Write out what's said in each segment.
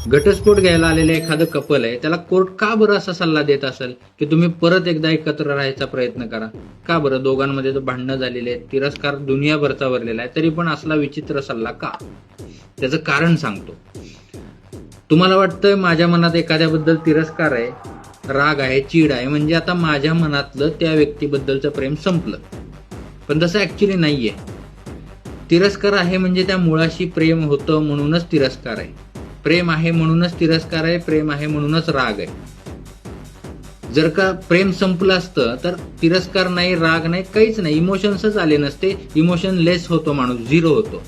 घटस्फोट घ्यायला आलेलं एखादं कपल आहे, त्याला कोर्ट का बरं असा सल्ला देत असेल की तुम्ही परत एकदा एकत्र राहायचा प्रयत्न करा? का बरं? दोघांमध्ये तो भांडणं झालेले आहेत, तिरस्कार दुनियाभरचा भरलेला आहे, तरी पण असला विचित्र सल्ला का? त्याचं कारण सांगतो. तुम्हाला वाटतं माझ्या मनात एखाद्याबद्दल तिरस्कार आहे, राग आहे, चीड आहे, म्हणजे आता माझ्या मनातलं त्या व्यक्तीबद्दलचं प्रेम संपलं. पण तसं ऍक्च्युली नाहीये. तिरस्कार आहे म्हणजे त्या मुळाशी प्रेम होतं म्हणूनच तिरस्कार आहे. प्रेम आहे म्हणूनच तिरस्कार आहे, प्रेम आहे म्हणूनच राग आहे. जर का प्रेम संपलं असतं तर तिरस्कार नाही, राग नाही, काहीच नाही, इमोशन्सच आले नसते. इमोशन लेस होतो माणूस, झिरो होतो.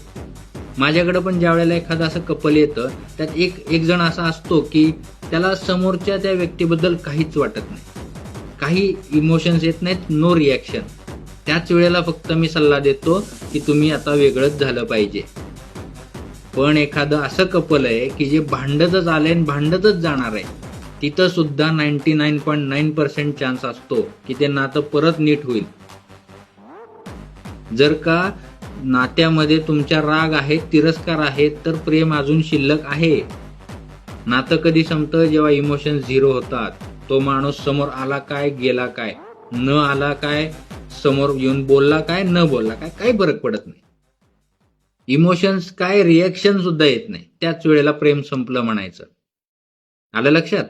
माझ्याकडे पण ज्या वेळेला एखादं असं कपल येतं, त्यात एक जण असा असतो की त्याला समोरच्या त्या व्यक्तीबद्दल काहीच वाटत नाही, काही इमोशन्स येत नाहीत, नो रिॲक्शन. त्याच वेळेला फक्त मी सल्ला देतो की तुम्ही आता वेगळंच झालं पाहिजे. पण एखादं असं कपल आहे की जे भांडतच आलंय आणि भांडतच जाणार आहे, तिथं सुद्धा 99.9% चान्स असतो की ते नातं परत नीट होईल. जर का नात्यामध्ये तुमच्या राग आहे, तिरस्कार आहे, तर प्रेम अजून शिल्लक आहे. नातं कधी संपतं? जेव्हा इमोशन झिरो होतात. तो माणूस समोर आला काय, गेला काय, न आला काय, समोर येऊन बोलला काय, न बोलला काय, काही फरक पडत नाही. इमोशन्स काय, रिॲक्शन सुद्धा येत नाही. त्याच वेळेला प्रेम संपलं म्हणायचं. आलं लक्षात?